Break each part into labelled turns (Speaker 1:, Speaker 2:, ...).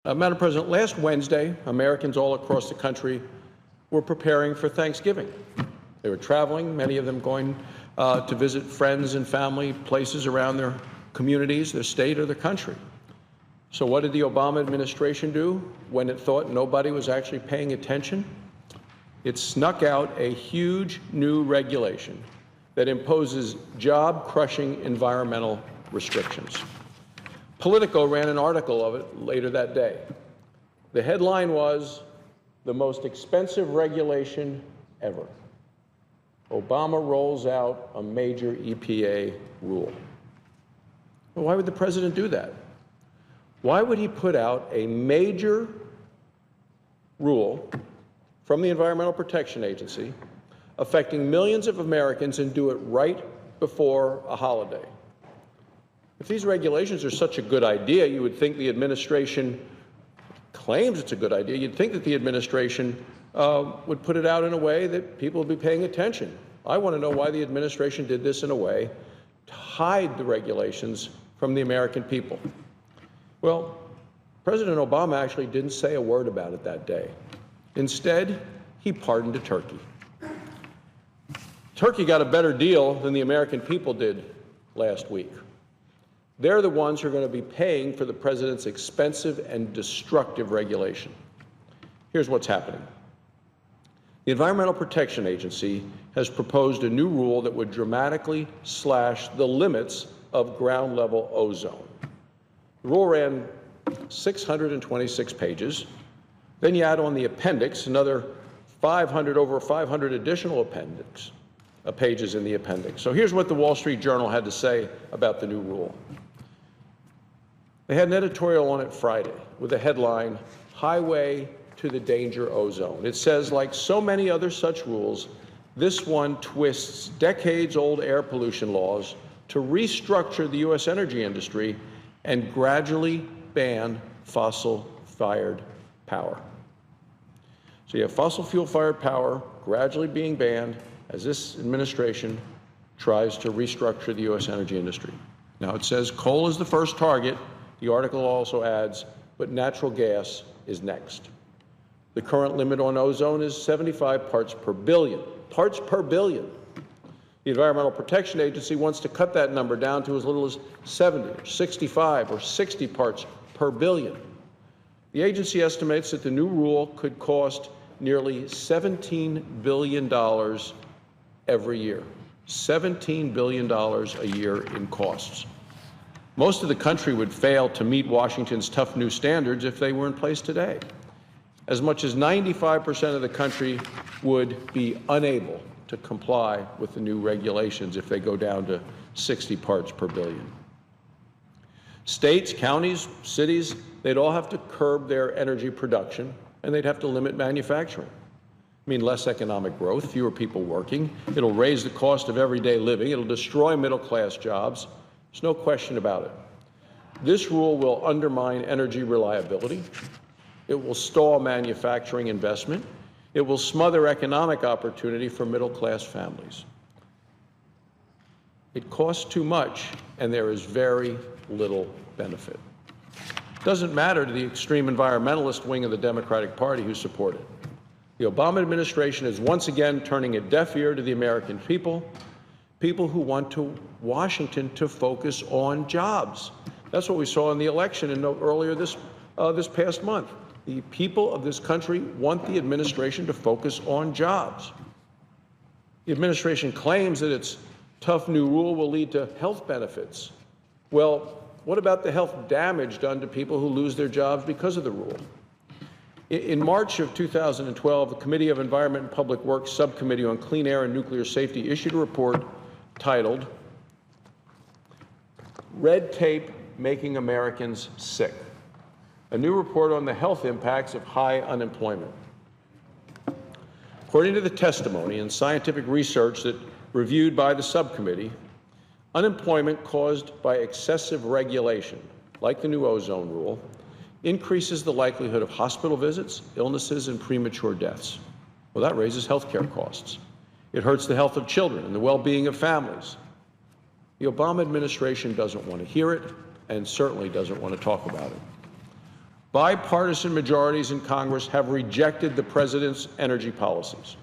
Speaker 1: Madam President, last Wednesday, Americans all across the country were preparing for Thanksgiving. They were traveling, many of them going to visit friends and family, places around their communities, their state, or their country. So what did the Obama administration do when it thought nobody was actually paying attention? It snuck out a huge new regulation that imposes job-crushing environmental restrictions. Politico ran an article of it later that day. The headline was, "The most expensive regulation ever. Obama rolls out a major EPA rule." Well, why would the president do that? Why would he put out a major rule from the Environmental Protection Agency affecting millions of Americans and do it right before a holiday? If these regulations are such a good idea, you would think the administration claims it's a good idea. You'd think that the administration would put it out in a way that people would be paying attention. I want to know why the administration did this in a way to hide the regulations from the American people. Well, President Obama actually didn't say a word about it that day. Instead, he pardoned a turkey. Turkey got a better deal than the American people did last week. They're the ones who are going to be paying for the president's expensive and destructive regulation. Here's what's happening. The Environmental Protection Agency has proposed a new rule that would dramatically slash the limits of ground-level ozone. The rule ran 626 pages. Then you add on the appendix, another over 500 additional pages in the appendix. So here's what the Wall Street Journal had to say about the new rule. They had an editorial on it Friday with the headline, "Highway to the Danger Ozone." It says, like so many other such rules, this one twists decades-old air pollution laws to restructure the U.S. energy industry and gradually ban fossil-fired power. So you have fossil fuel-fired power gradually being banned as this administration tries to restructure the U.S. energy industry. Now, it says coal is the first target. The article also adds, but natural gas is next. The current limit on ozone is 75 parts per billion. Parts per billion. The Environmental Protection Agency wants to cut that number down to as little as 70, or 65, or 60 parts per billion. The agency estimates that the new rule could cost nearly $17 billion every year. $17 billion a year in costs. Most of the country would fail to meet Washington's tough new standards if they were in place today. As much as 95% of the country would be unable to comply with the new regulations if they go down to 60 parts per billion. States, counties, cities, they'd all have to curb their energy production, and they'd have to limit manufacturing. I mean, less economic growth, fewer people working. It'll raise the cost of everyday living. It'll destroy middle-class jobs. There's no question about it. This rule will undermine energy reliability. It will stall manufacturing investment. It will smother economic opportunity for middle-class families. It costs too much, and there is very little benefit. It doesn't matter to the extreme environmentalist wing of the Democratic Party who support it. The Obama administration is once again turning a deaf ear to the American people who want Washington to focus on jobs. That's what we saw in the election earlier this past month. The people of this country want the administration to focus on jobs. The administration claims that its tough new rule will lead to health benefits. Well, what about the health damage done to people who lose their jobs because of the rule? In March of 2012, the Committee of Environment and Public Works Subcommittee on Clean Air and Nuclear Safety issued a report titled, "Red Tape Making Americans Sick," a new report on the health impacts of high unemployment. According to the testimony and scientific research that reviewed by the subcommittee, unemployment caused by excessive regulation, like the new ozone rule, increases the likelihood of hospital visits, illnesses, and premature deaths. Well, that raises health care costs. It hurts the health of children and the well-being of families. The Obama administration doesn't want to hear it and certainly doesn't want to talk about it. Bipartisan majorities in Congress have rejected the president's energy policies.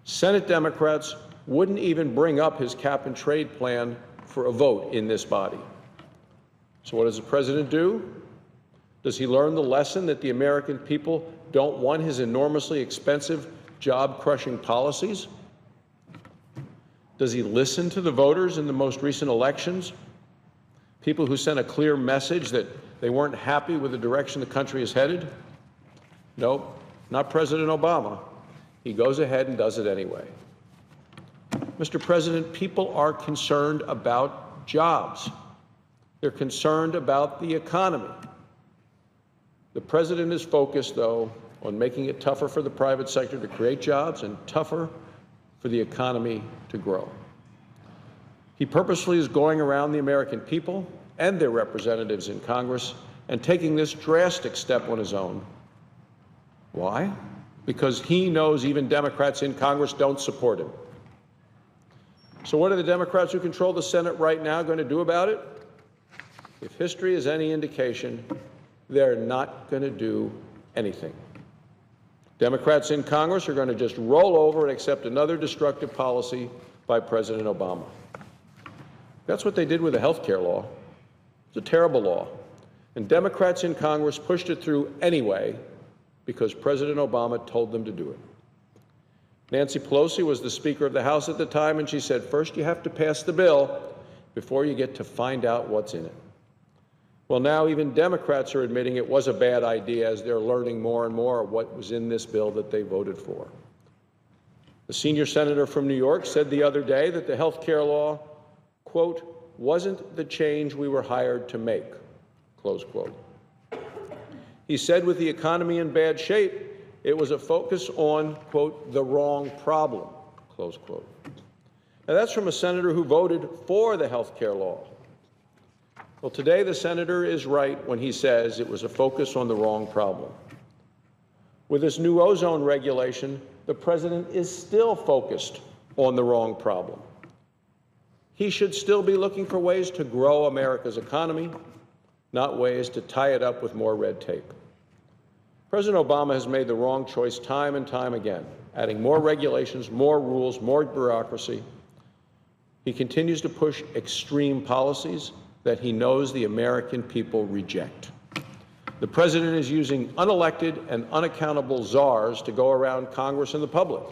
Speaker 1: Senate Democrats wouldn't even bring up his cap-and-trade plan for a vote in this body. So what does the president do? Does he learn the lesson that the American people don't want his enormously expensive, job-crushing policies? Does he listen to the voters in the most recent elections? People who sent a clear message that they weren't happy with the direction the country is headed? No, not President Obama. He goes ahead and does it anyway. Mr. President, people are concerned about jobs. They're concerned about the economy. The president is focused, though, on making it tougher for the private sector to create jobs and tougher for the economy to grow. He purposely is going around the American people and their representatives in Congress and taking this drastic step on his own. Why? Because he knows even Democrats in Congress don't support him. So what are the Democrats who control the Senate right now going to do about it? If history is any indication, they're not going to do anything. Democrats in Congress are going to just roll over and accept another destructive policy by President Obama. That's what they did with the health care law. It's a terrible law. And Democrats in Congress pushed it through anyway because President Obama told them to do it. Nancy Pelosi was the Speaker of the House at the time, and she said, first you have to pass the bill before you get to find out what's in it. Well, now even Democrats are admitting it was a bad idea as they're learning more and more of what was in this bill that they voted for. The senior senator from New York said the other day that the health care law, quote, wasn't the change we were hired to make, close quote. He said with the economy in bad shape, it was a focus on, quote, the wrong problem, close quote. Now that's from a senator who voted for the health care law. Well, today the senator is right when he says it was a focus on the wrong problem. With this new ozone regulation, the president is still focused on the wrong problem. He should still be looking for ways to grow America's economy, not ways to tie it up with more red tape. President Obama has made the wrong choice time and time again, adding more regulations, more rules, more bureaucracy. He continues to push extreme policies that he knows the American people reject. The president is using unelected and unaccountable czars to go around Congress and the public.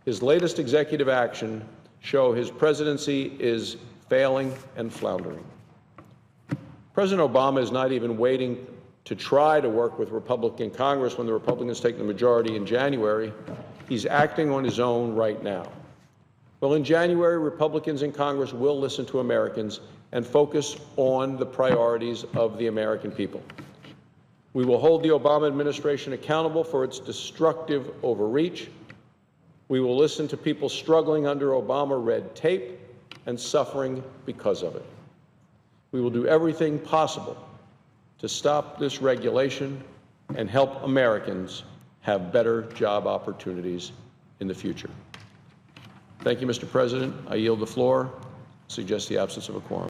Speaker 1: His latest executive action show his presidency is failing and floundering. President Obama is not even waiting to try to work with Republican Congress when the Republicans take the majority in January. He's acting on his own right now. Well, in January, Republicans in Congress will listen to Americans and focus on the priorities of the American people. We will hold the Obama administration accountable for its destructive overreach. We will listen to people struggling under Obama red tape and suffering because of it. We will do everything possible to stop this regulation and help Americans have better job opportunities in the future. Thank you, Mr. President. I yield the floor. Suggest the absence of a quorum.